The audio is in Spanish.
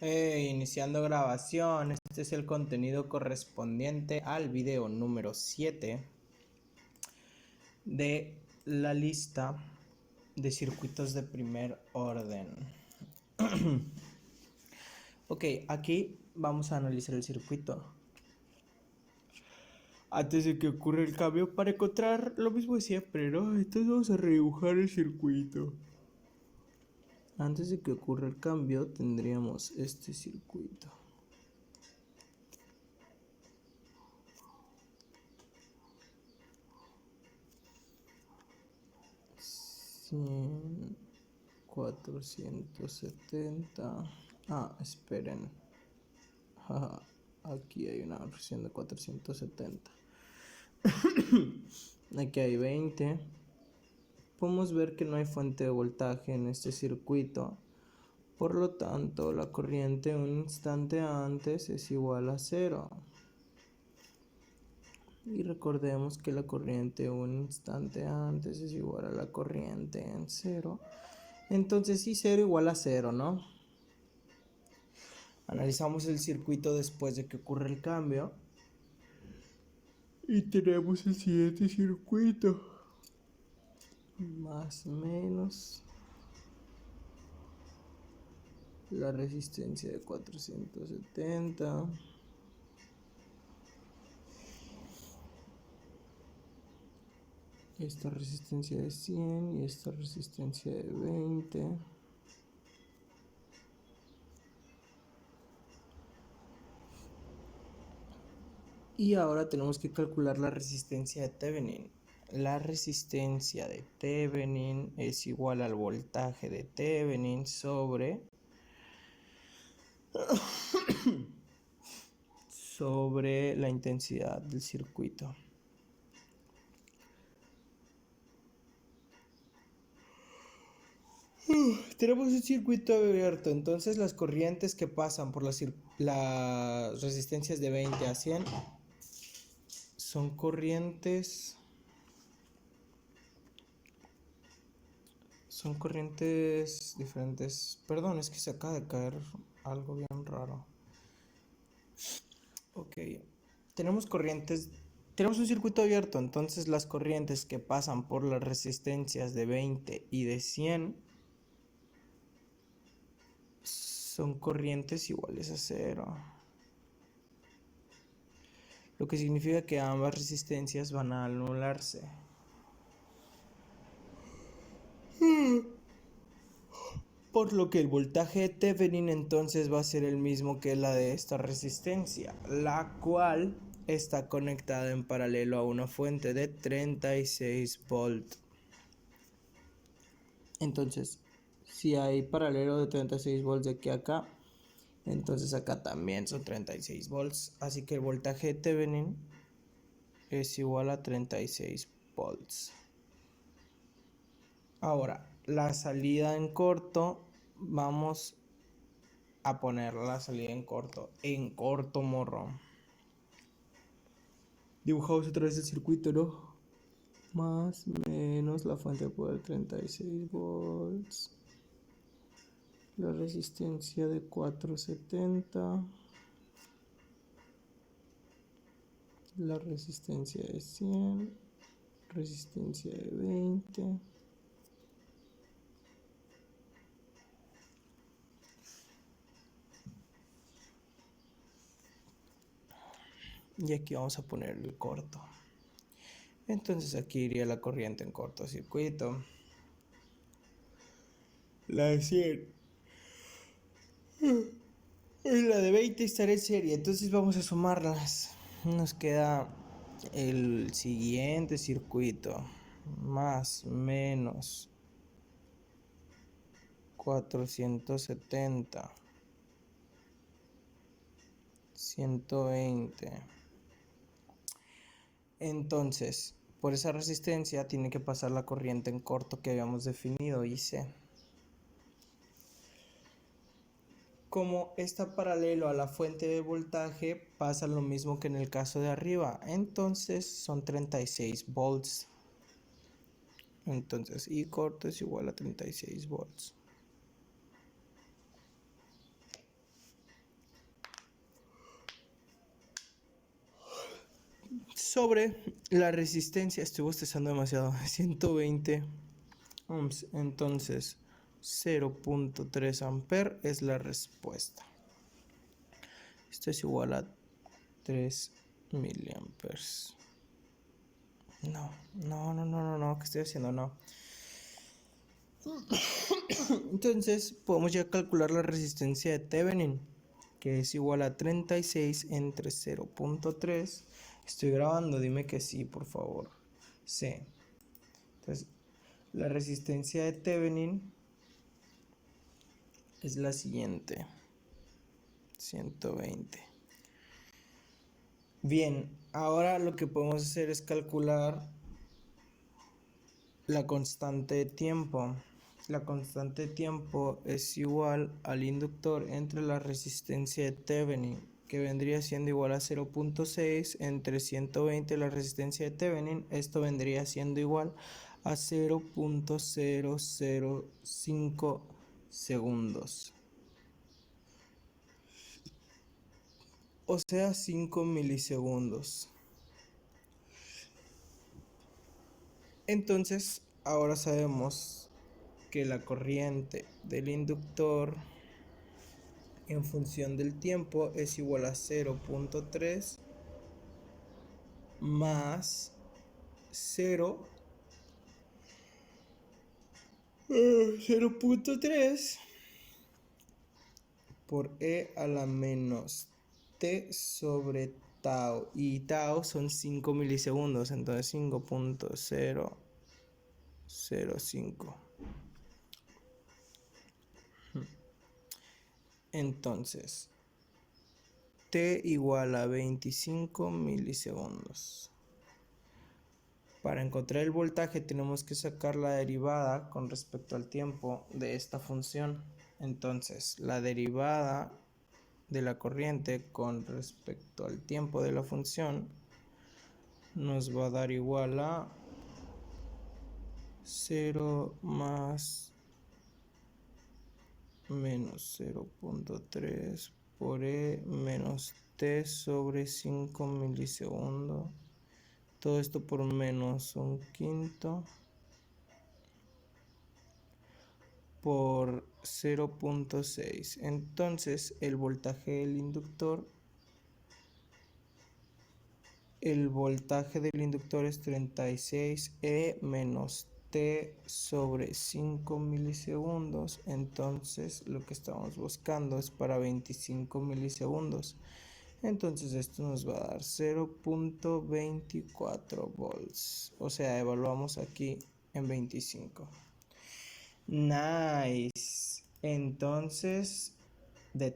Iniciando grabación, este es el contenido correspondiente al video número 7 de la lista de circuitos de primer orden. Ok, aquí vamos a analizar el circuito. Antes de que ocurra el cambio, para encontrar lo mismo de siempre, ¿no? Entonces vamos a redibujar el circuito. Antes de que ocurra el cambio, tendríamos este circuito. Cien, 470. Esperen. Aquí hay una versión de 470. Aquí hay 20. Podemos ver que no hay fuente de voltaje en este circuito. Por lo tanto, la corriente un instante antes es igual a 0. Y recordemos que la corriente un instante antes es igual a la corriente en 0. Entonces sí, 0 igual a 0, ¿no? Analizamos el circuito después de que ocurre el cambio. Y tenemos el siguiente circuito. Más o menos. La resistencia de 470. Esta resistencia de 100 y esta resistencia de 20. Y ahora tenemos que calcular la resistencia de Thevenin. La resistencia de Thevenin es igual al voltaje de Thevenin sobre la intensidad del circuito. Tenemos un circuito abierto, entonces las corrientes que pasan por las resistencias de 20 a 100 son corrientes diferentes. Perdón, es que se acaba de caer algo bien raro. Ok, tenemos un circuito abierto, entonces las corrientes que pasan por las resistencias de 20 y de 100 son corrientes iguales a 0. Lo que significa que ambas resistencias van a anularse. Por lo que el voltaje de Thevenin entonces va a ser el mismo que la de esta resistencia, la cual está conectada en paralelo a una fuente de 36 volts. Entonces, si hay paralelo de 36 volts de aquí a acá, entonces acá también son 36 volts. Así que el voltaje de Thevenin es igual a 36 volts. Ahora, la salida en corto, vamos a poner la salida en corto morro. Dibujamos otra vez el circuito, ¿no? Más menos la fuente de poder 36 volts. La resistencia de 470. La resistencia de 100. Resistencia de 20. Y aquí vamos a poner el corto. Entonces aquí iría la corriente en cortocircuito. La de 100. Y la de 20 estará en serie. Entonces vamos a sumarlas. Nos queda el siguiente circuito. Más menos 470. 120. Entonces, por esa resistencia tiene que pasar la corriente en corto que habíamos definido, IC. Como está paralelo a la fuente de voltaje, pasa lo mismo que en el caso de arriba. Entonces son 36 volts. Entonces I corto es igual a 36 volts. sobre la resistencia, estoy bostezando demasiado, 120 ohms, entonces 0.3 amper es la respuesta. Esto es igual a 3 miliamperes. No, ¿qué estoy haciendo? No. Entonces podemos ya calcular la resistencia de Thevenin, que es igual a 36 entre 0.3. Estoy grabando, dime que sí, por favor. Sí. Entonces, la resistencia de Thevenin es la siguiente: 120. Bien, ahora lo que podemos hacer es calcular la constante de tiempo. La constante de tiempo es igual al inductor entre la resistencia de Thevenin, que vendría siendo igual a 0.6 entre 120 la resistencia de Thevenin. Esto vendría siendo igual a 0.005 segundos. O sea, 5 milisegundos. Entonces, ahora sabemos que la corriente del inductor en función del tiempo es igual a 0.3 más 0.3 por E a la menos T sobre tau, y tau son 5 milisegundos, entonces 5.005. Entonces T igual a 25 milisegundos. Para encontrar el voltaje tenemos que sacar la derivada con respecto al tiempo de esta función. Entonces, la derivada de la corriente con respecto al tiempo de la función nos va a dar igual a 0 más menos 0.3 por E menos T sobre 5 milisegundos. Todo esto por menos un quinto por 0.6. Entonces el voltaje del inductor es 36 E menos T sobre 5 milisegundos. Entonces lo que estamos buscando es para 25 milisegundos. Entonces esto nos va a dar 0.24 volts. O sea, evaluamos aquí en 25. Nice. Entonces, de